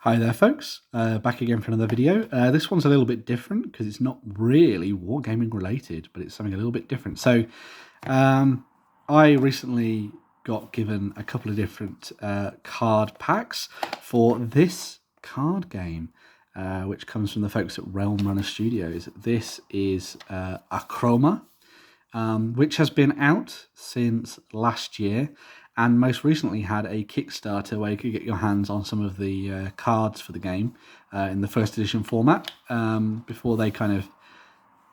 Hi there folks, back again for another video. This one's a little bit different because it's not really wargaming related, but it's something a little bit different. So I recently got given a couple of different card packs for this card game, which comes from the folks at Realm Runner Studios. This is Achroma, which has been out since last year, and most recently had a Kickstarter where you could get your hands on some of the cards for the game in the first edition format before they kind of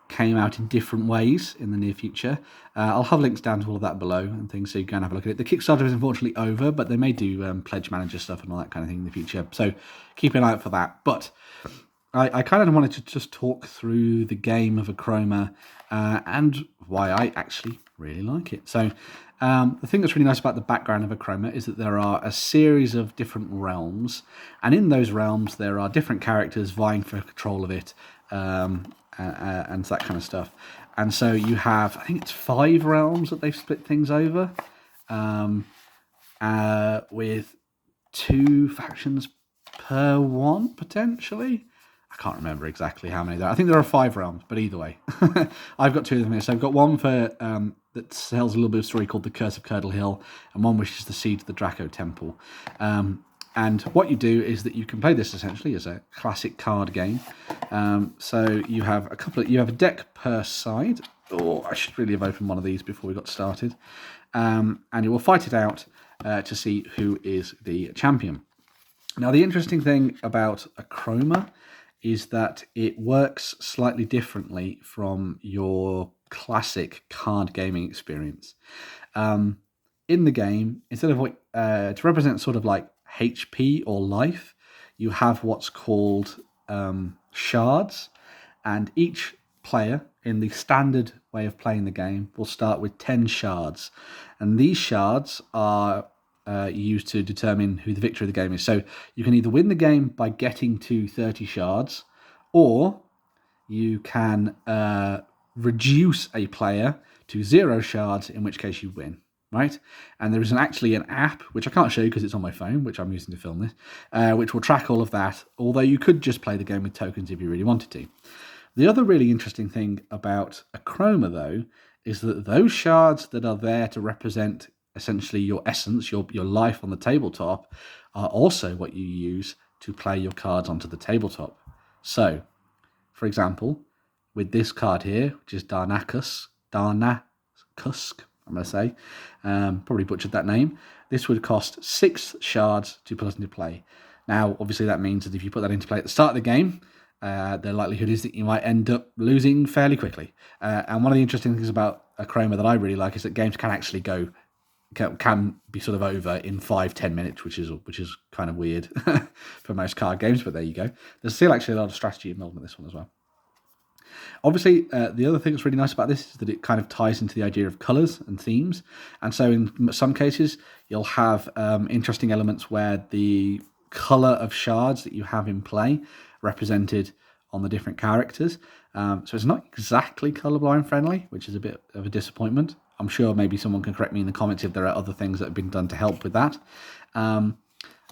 came out in different ways in the near future. I'll have links down to all of that below and things so you can have a look at it. The Kickstarter is unfortunately over, but they may do pledge manager stuff and all that kind of thing in the future, so keep an eye out for that. But I kind of wanted to just talk through the game of Achroma and why I actually really like it. So the thing that's really nice about the background of Achroma is that there are a series of different realms, and in those realms there are different characters vying for control of it, and that kind of stuff. And so you have, I think it's 5 realms that they've split things over, with 2 factions per one, potentially. I can't remember exactly how many there are. I think there are 5 realms, but either way. I've got 2 of them here. So I've got one for that tells a little bit of story called The Curse of Curdle Hill, and one which is the Siege of the Draco Temple. And what you do is that you can play this essentially as a classic card game. So you have you have a deck per side. Oh, I should really have opened one of these before we got started. And you will fight it out to see who is the champion. Now, the interesting thing about Achroma is that it works slightly differently from your classic card gaming experience. In the game, instead of to represent sort of like HP or life, you have what's called shards, and each player in the standard way of playing the game will start with 10 shards, and these shards are used to determine who the victor of the game is. So you can either win the game by getting to 30 shards, or you can reduce a player to 0 shards, in which case you win, right? And there is actually an app, which I can't show you because it's on my phone, which I'm using to film this, which will track all of that, although you could just play the game with tokens if you really wanted to. The other really interesting thing about Achroma, though, is that those shards that are there to represent essentially your essence, your life on the tabletop, are also what you use to play your cards onto the tabletop. So, for example, with this card here, which is Darnacusk, I'm going to say, probably butchered that name, this would cost 6 shards to put into play. Now, obviously that means that if you put that into play at the start of the game, the likelihood is that you might end up losing fairly quickly. And one of the interesting things about Achroma that I really like is that games can actually can be sort of over in 5-10 minutes, which is kind of weird for most card games, but there you go. There's still actually a lot of strategy involved in this one as well. Obviously, the other thing that's really nice about this is that it kind of ties into the idea of colours and themes, and so in some cases you'll have interesting elements where the colour of shards that you have in play represented on the different characters. So it's not exactly colourblind friendly, which is a bit of a disappointment. I'm sure maybe someone can correct me in the comments if there are other things that have been done to help with that.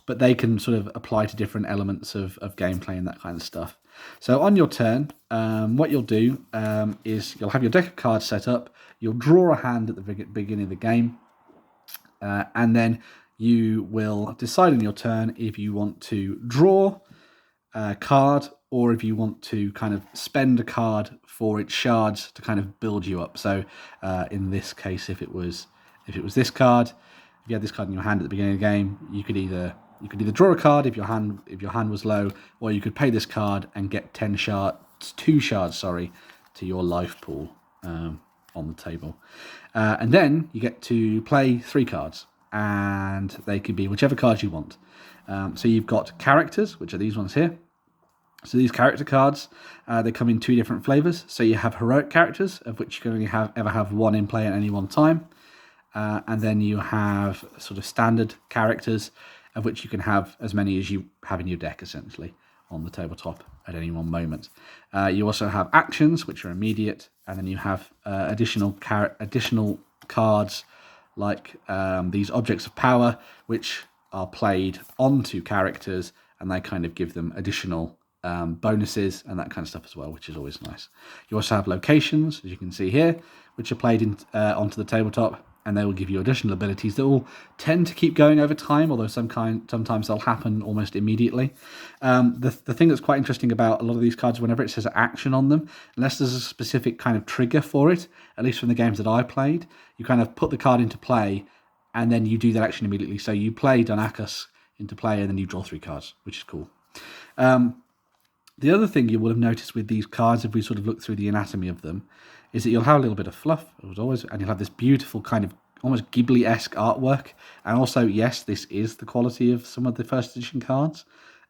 But they can sort of apply to different elements of gameplay and that kind of stuff. So on your turn, what you'll do is you'll have your deck of cards set up, you'll draw a hand at the beginning of the game, and then you will decide on your turn if you want to draw a card or if you want to kind of spend a card for its shards to kind of build you up. So in this case, if it was this card, if you had this card in your hand at the beginning of the game, you could either draw a card if your hand was low, or you could pay this card and get 2 shards, to your life pool on the table. And then you get to play 3 cards, and they could be whichever cards you want. So you've got characters, which are these ones here. So these character cards, they come in 2 different flavors. So you have heroic characters, of which you can only ever have 1 in play at any one time. And then you have sort of standard characters, of which you can have as many as you have in your deck, essentially, on the tabletop at any one moment. You also have actions, which are immediate, and then you have additional cards like these objects of power, which are played onto characters and they kind of give them additional bonuses and that kind of stuff as well, which is always nice. You also have locations, as you can see here, which are played onto the tabletop, and they will give you additional abilities that will tend to keep going over time, although sometimes they'll happen almost immediately. The thing that's quite interesting about a lot of these cards, whenever it says action on them, unless there's a specific kind of trigger for it, at least from the games that I played, you kind of put the card into play, and then you do that action immediately. So you play Donacus into play, and then you draw 3 cards, which is cool. The other thing you will have noticed with these cards, if we sort of look through the anatomy of them, is that you'll have a little bit of fluff, as always, and you'll have this beautiful kind of almost Ghibli-esque artwork. And also, yes, this is the quality of some of the first edition cards,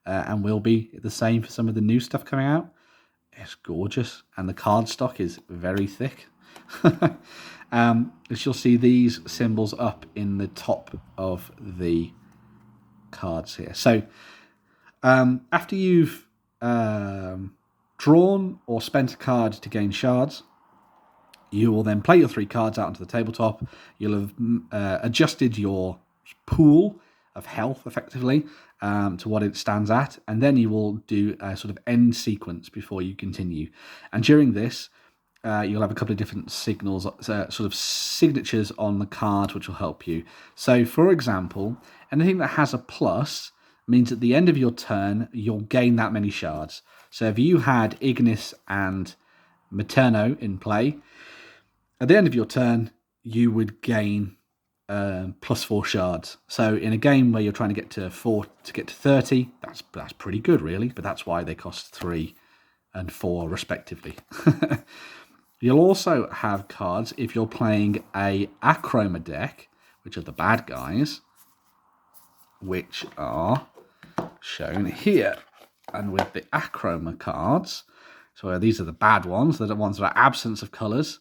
and will be the same for some of the new stuff coming out. It's gorgeous, and the card stock is very thick. As you'll see these symbols up in the top of the cards here. So after you've drawn or spent a card to gain shards, you will then play your 3 cards out onto the tabletop. You'll have adjusted your pool of health effectively to what it stands at, and then you will do a sort of end sequence before you continue. And during this, you'll have a couple of different signals, sort of signatures on the card, which will help you. So, for example, anything that has a plus means at the end of your turn, you'll gain that many shards. So if you had Ignis and Materno in play, at the end of your turn, you would gain +4 shards. So in a game where you're trying to get to 4 to get to 30, that's pretty good, really. But that's why they cost 3 and 4 respectively. You'll also have cards if you're playing a Achroma deck, which are the bad guys, which are shown here. And with the Achroma cards, so these are the bad ones, they're the ones that are absence of colours,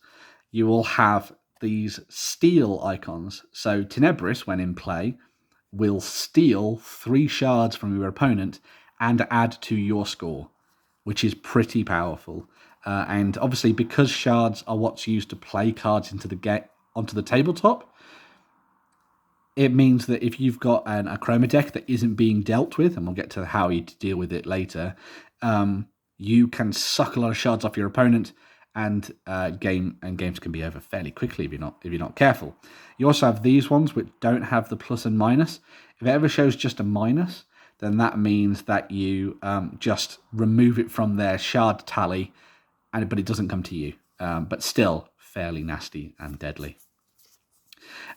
you will have these steal icons. So Tenebris, when in play, will steal 3 shards from your opponent and add to your score, which is pretty powerful. And obviously, because shards are what's used to play cards onto the tabletop, it means that if you've got an Achroma deck that isn't being dealt with, and we'll get to how you deal with it later, you can suck a lot of shards off your opponent, and games can be over fairly quickly if you're not careful. You also have these ones which don't have the plus and minus. If it ever shows just a minus, then that means that you just remove it from their shard tally, but it doesn't come to you. But still fairly nasty and deadly.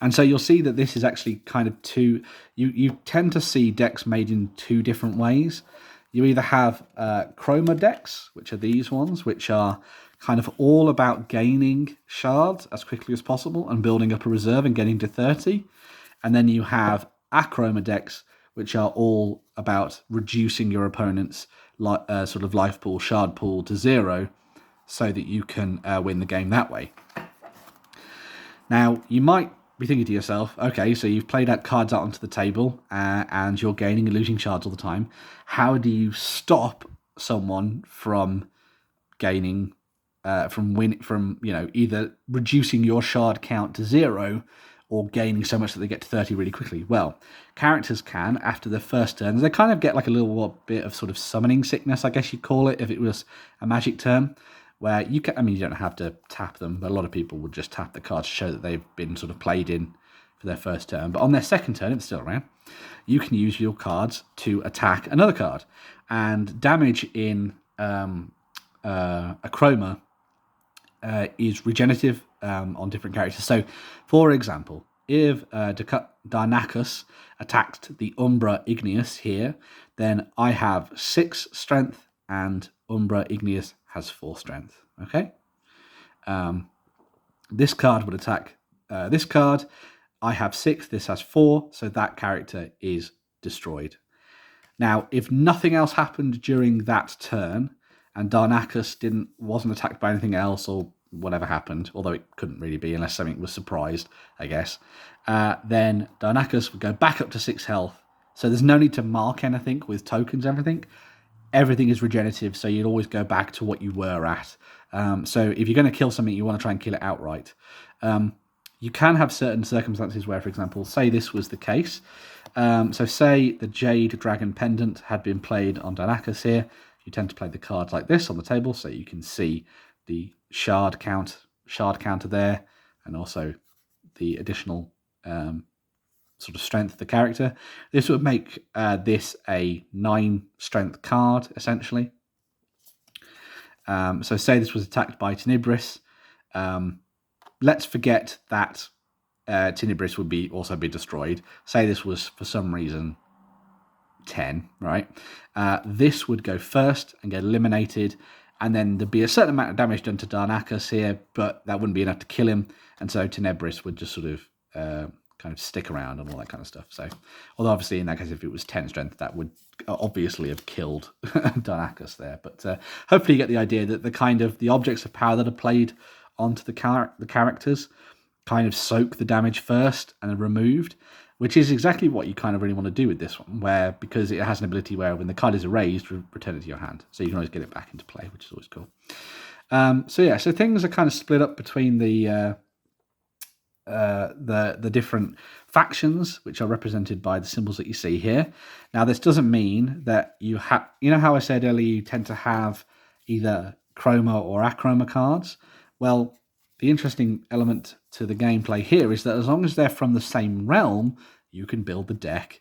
And so you'll see that this is actually kind of two. You tend to see decks made in 2 different ways. You either have Chroma decks, which are these ones, which are kind of all about gaining shards as quickly as possible and building up a reserve and getting to 30. And then you have Achroma decks, which are all about reducing your opponent's sort of life pool, shard pool to 0, so that you can win the game that way. Now, you might be thinking to yourself, okay, so you've played out cards out onto the table and you're gaining and losing shards all the time. How do you stop someone from gaining, from either reducing your shard count to 0 or gaining so much that they get to 30 really quickly? Well, characters can, after their first turn, they kind of get like a little bit of sort of summoning sickness, I guess you'd call it, if it was a magic term, where you can, you don't have to tap them, but a lot of people would just tap the cards to show that they've been sort of played in for their first turn. But on their second turn, if it's still around, you can use your cards to attack another card. And damage in Achroma is regenerative on different characters. So, for example, if Darnacus attacked the Umbra Igneous here, then I have 6 strength and Umbra Igneous has 4 strength. Okay? This card would attack this card. I have 6, this has 4, so that character is destroyed. Now, if nothing else happened during that turn, and Darnacus wasn't attacked by anything else, or whatever happened, although it couldn't really be unless something was surprised, I guess, then Darnacus would go back up to 6 health. So there's no need to mark anything with tokens, everything. Everything is regenerative, so you'd always go back to what you were at. So if you're going to kill something, you want to try and kill it outright. You can have certain circumstances where, for example, say this was the case, So say the Jade Dragon Pendant had been played on Danakos here. You tend to play the cards like this on the table, so you can see the shard counter there, and also the additional sort of strength of the character. This would make this a 9 strength card, essentially. So say this was attacked by Tenebris. Let's forget that Tenebris would also be destroyed. Say this was, for some reason, 10, right? This would go first and get eliminated, and then there'd be a certain amount of damage done to Danakos here, but that wouldn't be enough to kill him, and so Tenebris would just sort of kind of stick around and all that kind of stuff. So, although obviously in that case, if it was 10 strength, that would obviously have killed Danakos there. But hopefully you get the idea that the objects of power that are played onto the characters kind of soak the damage first and are removed, which is exactly what you kind of really want to do with this one, because it has an ability where when the card is erased, return it to your hand. So you can always get it back into play, which is always cool. So things are kind of split up between the different factions, which are represented by the symbols that you see here. Now, this doesn't mean that you have, you know how I said earlier, you tend to have either Chroma or Achroma cards? Well, the interesting element to the gameplay here is that as long as they're from the same realm, you can build the deck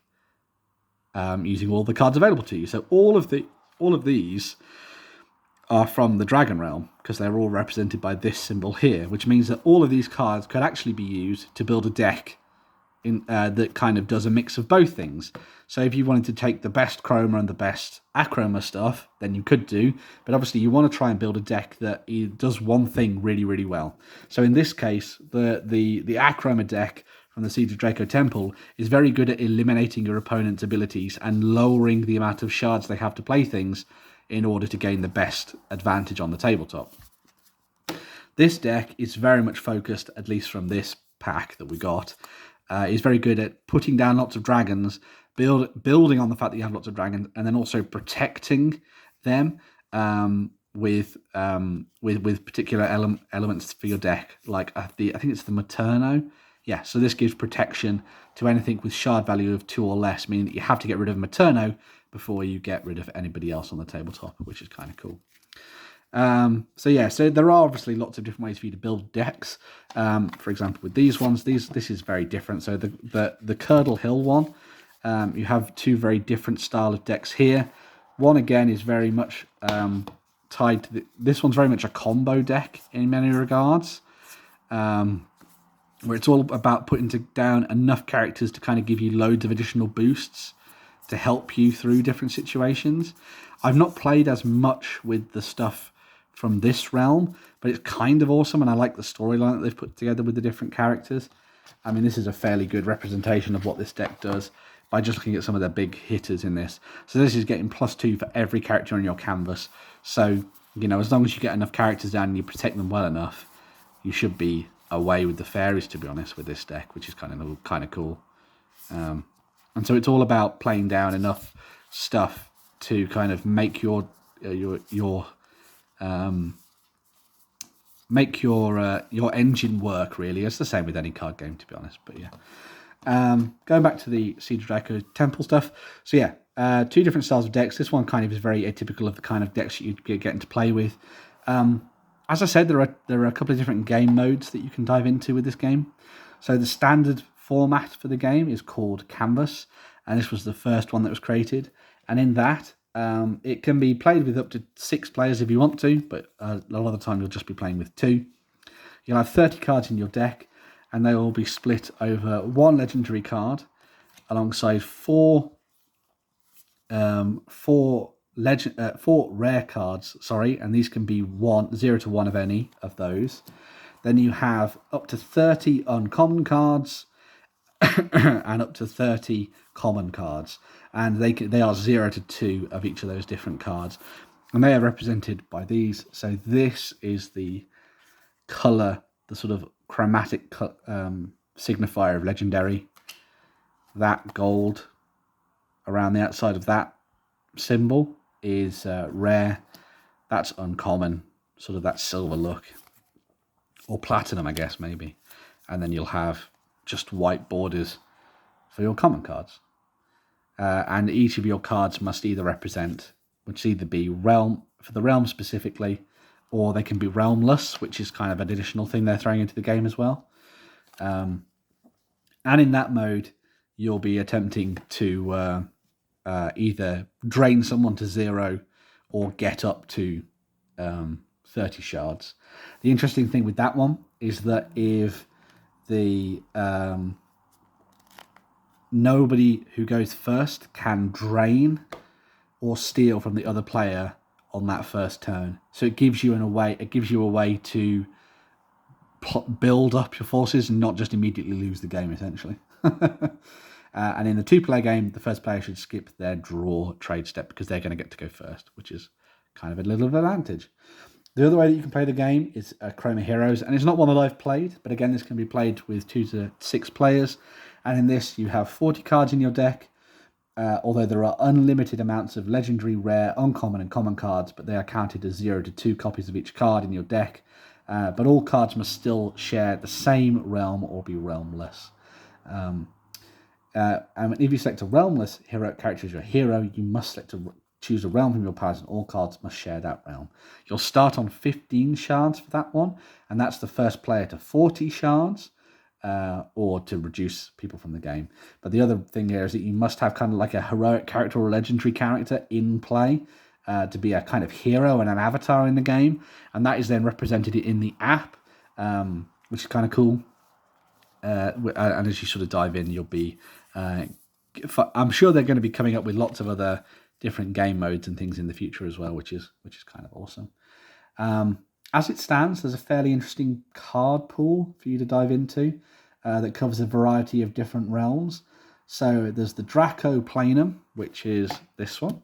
using all the cards available to you. So all of these are from the Dragon realm, because they're all represented by this symbol here, which means that all of these cards could actually be used to build a deck that kind of does a mix of both things. So if you wanted to take the best Chroma and the best Achroma stuff, then you could do, but obviously you want to try and build a deck that does one thing really, really well. So in this case, the Achroma deck from the Siege of Draco Temple is very good at eliminating your opponent's abilities and lowering the amount of shards they have to play things in order to gain the best advantage on the tabletop. This deck is very much focused, at least from this pack that we got, is very good at putting down lots of dragons, building on the fact that you have lots of dragons, and then also protecting them with particular elements for your deck, like I think it's the Materno. Yeah, so this gives protection to anything with shard value of 2 or less, meaning that you have to get rid of Materno before you get rid of anybody else on the tabletop, which is kind of cool. So there are obviously lots of different ways for you to build decks. For example, with these ones, this is very different. So the Curdle Hill one, you have 2 very different style of decks here. One again is very much tied to this one's very much a combo deck in many regards, where it's all about putting down enough characters to kind of give you loads of additional boosts to help you through different situations. I've not played as much with the stuff from this realm, but it's kind of awesome, and I like the storyline that they've put together with the different characters. I mean, this is a fairly good representation of what this deck does by just looking at some of the big hitters in this. So this is getting +2 for every character on your canvas. So, you know, as long as you get enough characters down and you protect them well enough, you should be away with the fairies, to be honest, with this deck, which is kind of cool. And so it's all about playing down enough stuff to kind of make your engine work, really. It's the same with any card game, to be honest. But yeah, going back to the Siege of Draco Temple stuff. So yeah, 2 different styles of decks. This one kind of is very atypical of the kind of decks that you'd be getting to play with. As I said, there are a couple of different game modes that you can dive into with this game. So the standard format for the game is called Canvas, and this was the first one that was created. And in that, it can be played with up to 6 players if you want to, but a lot of the time you'll just be playing with 2. You'll have 30 cards in your deck, and they will be split over 1 legendary card alongside 4 rare cards, and these can be 0 to 1 of any of those. Then you have up to 30 uncommon cards and up to 30 common cards, and they are 0 to 2 of each of those different cards, and they are represented by these. So this is the color, the sort of chromatic signifier of legendary. That gold around the outside of that symbol is rare. That's uncommon, sort of that silver look, or platinum, I guess, maybe. And then you'll have just white borders for your common cards. and each of your cards must either represent, which either be realm, for the realm specifically, or they can be realmless, which is kind of an additional thing they're throwing into the game as well. And in that mode, you'll be attempting to either drain someone to 0 or get up to 30 shards. The interesting thing with that one is that if the nobody who goes first can drain or steal from the other player on that first turn, so it gives you a way to build up your forces and not just immediately lose the game, essentially. And in the 2-player game, the first player should skip their draw trade step because they're going to get to go first, which is kind of a little advantage. The other way that you can play the game is Achroma Heroes, and it's not one that I've played, but again, this can be played with 2 to 6 players. And in this, you have 40 cards in your deck, although there are unlimited amounts of legendary, rare, uncommon, and common cards, but they are counted as 0 to 2 copies of each card in your deck. But all cards must still share the same realm or be realmless. And if you select a realmless hero character as your hero, you must choose a realm from your palace, and all cards must share that realm. You'll start on 15 shards for that one, and that's the first player to 40 shards, or to reduce people from the game. But the other thing here is that you must have kind of like a heroic character or a legendary character in play to be a kind of hero and an avatar in the game, and that is then represented in the app, which is kind of cool. And as you sort of dive in, you'll be... I'm sure they're going to be coming up with lots of other different game modes and things in the future as well, which is kind of awesome. As it stands, there's a fairly interesting card pool for you to dive into that covers a variety of different realms. So there's the Draco Planum, which is this one.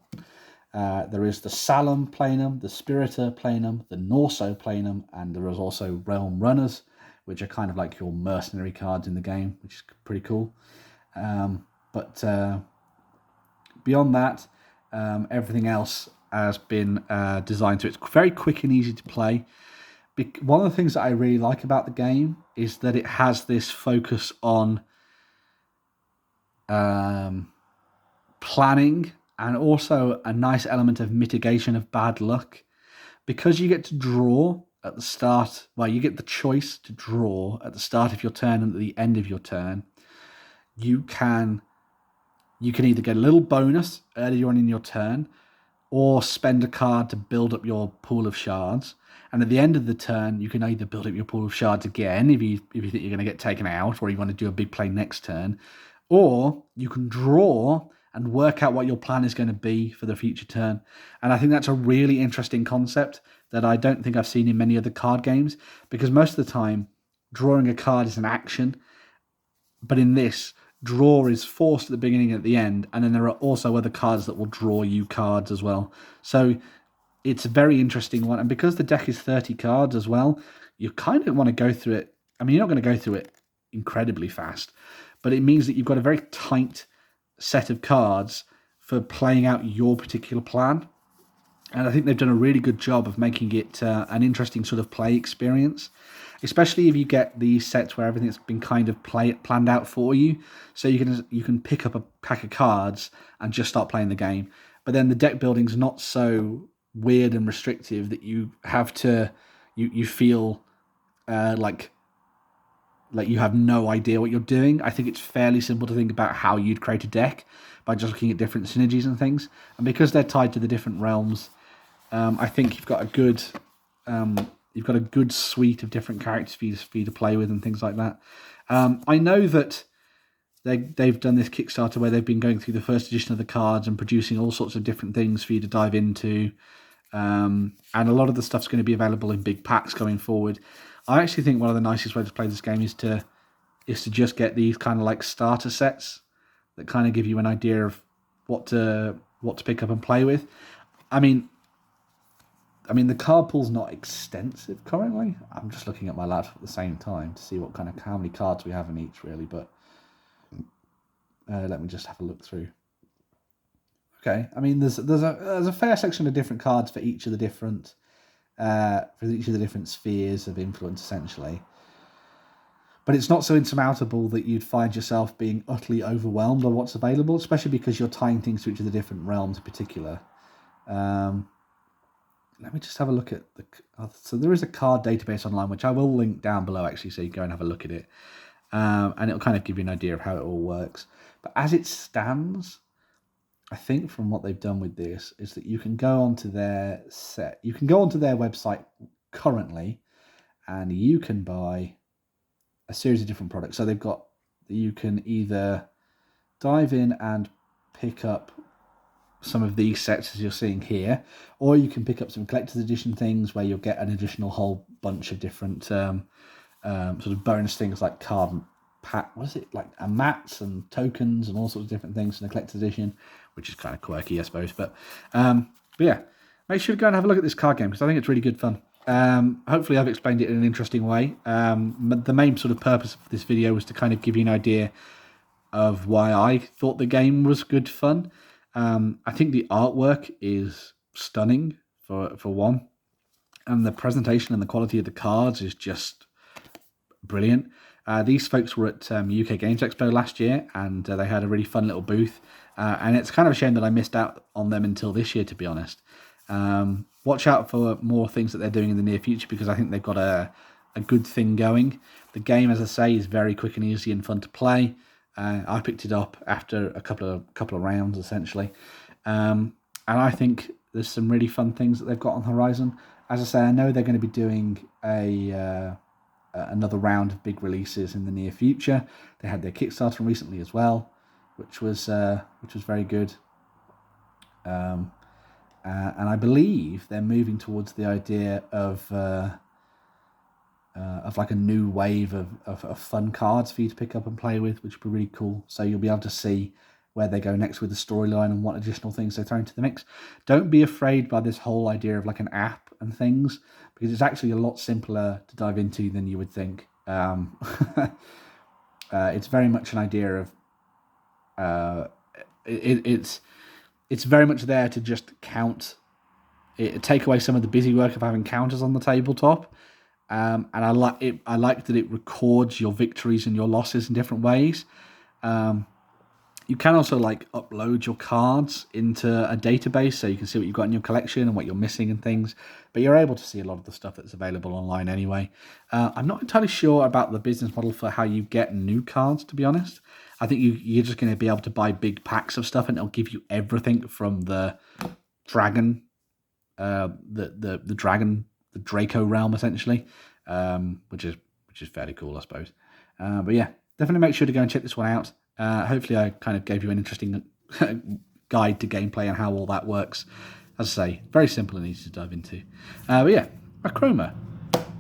There is the Salem Planum, the Spiritor Planum, the Norso Planum, and there is also Realm Runners, which are kind of like your mercenary cards in the game, which is pretty cool. But beyond that, everything else has been designed so it's very quick and easy to play. One of the things that I really like about the game is that it has this focus on planning and also a nice element of mitigation of bad luck. Because you get to draw at the start, well, you get the choice to draw at the start of your turn and at the end of your turn. You can either get a little bonus earlier on in your turn, or spend a card to build up your pool of shards. And at the end of the turn, you can either build up your pool of shards again if you think you're going to get taken out, or you want to do a big play next turn, or you can draw and work out what your plan is going to be for the future turn. And I think that's a really interesting concept that I don't think I've seen in many other card games, because most of the time, drawing a card is an action, but in this, draw is forced at the beginning and at the end, and then there are also other cards that will draw you cards as well. So it's a very interesting one, and because the deck is 30 cards as well, you kind of want to go through it. I mean, you're not going to go through it incredibly fast, but it means that you've got a very tight set of cards for playing out your particular plan. And I think they've done a really good job of making it an interesting sort of play experience, especially if you get these sets where everything's been kind of planned out for you. So you can pick up a pack of cards and just start playing the game. But then the deck building's not so weird and restrictive that you have to, you feel like you have no idea what you're doing. I think it's fairly simple to think about how you'd create a deck by just looking at different synergies and things. And because they're tied to the different realms, I think you've got a good suite of different characters for you to play with and things like that. I know that they've done this Kickstarter where they've been going through the first edition of the cards and producing all sorts of different things for you to dive into. And a lot of the stuff's going to be available in big packs going forward. I actually think one of the nicest ways to play this game is to just get these kind of like starter sets that kind of give you an idea of what to pick up and play with. I mean, the card pool's not extensive currently. I'm just looking at my laptop at the same time to see how many cards we have in each, really. But let me just have a look through. Okay, I mean, there's a fair section of different cards for each of the different spheres of influence, essentially. But it's not so insurmountable that you'd find yourself being utterly overwhelmed by what's available, especially because you're tying things to each of the different realms in particular. Let me just have a look at so there is a card database online, which I will link down below actually, so you can go and have a look at it. And it'll kind of give you an idea of how it all works. But as it stands, I think from what they've done with this is that you can go onto their website currently, and you can buy a series of different products. So you can either dive in and pick up some of these sets as you're seeing here, or you can pick up some collector's edition things where you'll get an additional whole bunch of different sort of bonus things like card pack, mats and tokens and all sorts of different things in the collector's edition, which is kind of quirky, I suppose. But yeah, make sure to go and have a look at this card game because I think it's really good fun. Hopefully I've explained it in an interesting way. The main sort of purpose of this video was to kind of give you an idea of why I thought the game was good fun. I think the artwork is stunning for one, and the presentation and the quality of the cards is just brilliant. These folks were at UK Games Expo last year, and they had a really fun little booth, and it's kind of a shame that I missed out on them until this year, to be honest. Watch out for more things that they're doing in the near future, because I think they've got a good thing going. The game, as I say, is very quick and easy and fun to play. I picked it up after a couple of rounds, essentially. And I think there's some really fun things that they've got on the horizon. As I say, I know they're going to be doing another round of big releases in the near future. They had their Kickstarter recently as well, which was very good. And I believe they're moving towards the idea of like a new wave of fun cards for you to pick up and play with, which would be really cool. So you'll be able to see where they go next with the storyline and what additional things they throw into the mix. Don't be afraid by this whole idea of like an app and things, because it's actually a lot simpler to dive into than you would think. It's very much an idea of it's very much there to just count, take away some of the busy work of having counters on the tabletop. And I like that it records your victories and your losses in different ways. You can also upload your cards into a database, so you can see what you've got in your collection and what you're missing and things. But you're able to see a lot of the stuff that's available online anyway. I'm not entirely sure about the business model for how you get new cards, to be honest. I think you're just going to be able to buy big packs of stuff, and it'll give you everything from the dragon, the Draco realm, essentially, which is fairly cool, I suppose. But yeah, definitely make sure to go and check this one out. Hopefully I kind of gave you an interesting guide to gameplay and how all that works. As I say, very simple and easy to dive into. But yeah, Achroma,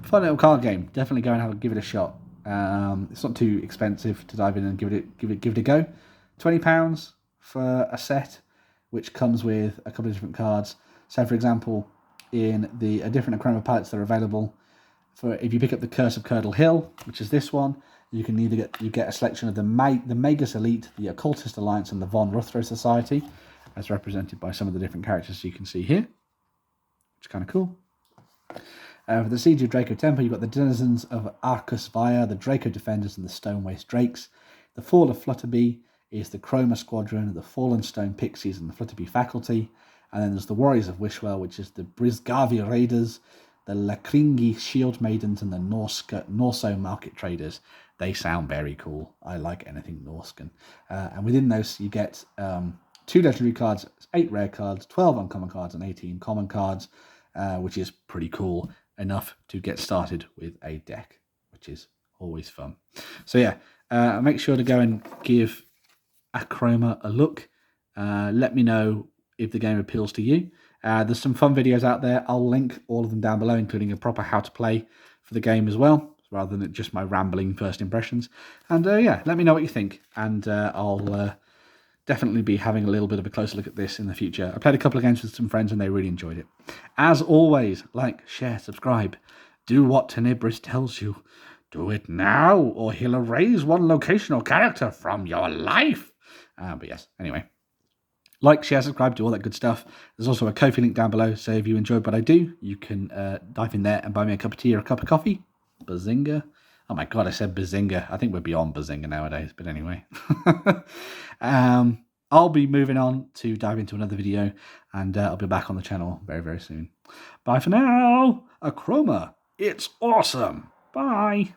fun little card game. Definitely go and give it a shot. It's not too expensive to dive in and give it a go. £20 for a set, which comes with a couple of different cards. So, for example, in the different Achroma palettes that are available, if you pick up the Curse of Curdle Hill, which is this one, you can either get a selection of the Magus Elite, the Occultist Alliance, and the Von Ruthro Society, as represented by some of the different characters you can see here, which is kind of cool. For the Siege of Draco Temple, you've got the Denizens of Arcus Via, the Draco Defenders, and the Stonewaste Drakes. The Fall of Flutterby is the Chroma Squadron, the Fallen Stone Pixies, and the Flutterby Faculty. And then there's the Warriors of Wishwell, which is the Brisgavi Raiders, the Lakringi Shield Maidens, and the Norso Market Traders. They sound very cool. I like anything Norscan. And within those, you get 2 legendary cards, 8 rare cards, 12 uncommon cards, and 18 common cards, which is pretty cool enough to get started with a deck, which is always fun. So yeah, make sure to go and give Achroma a look. Let me know if the game appeals to you. There's some fun videos out there. I'll link all of them down below, including a proper how to play for the game as well, rather than just my rambling first impressions. And yeah, let me know what you think, and I'll definitely be having a little bit of a closer look at this in the future. I played a couple of games with some friends and they really enjoyed it. As always, like, share, subscribe. Do what Tenebris tells you. Do it now, or he'll erase one location or character from your life. But yes, anyway. Like, share, subscribe, do all that good stuff. There's also a Ko-fi link down below, so if you enjoyed what I do, you can dive in there and buy me a cup of tea or a cup of coffee. Bazinga. Oh my god, I said Bazinga. I think we're beyond Bazinga nowadays, but anyway. I'll be moving on to dive into another video, and I'll be back on the channel very, very soon. Bye for now. Achroma, it's awesome. Bye.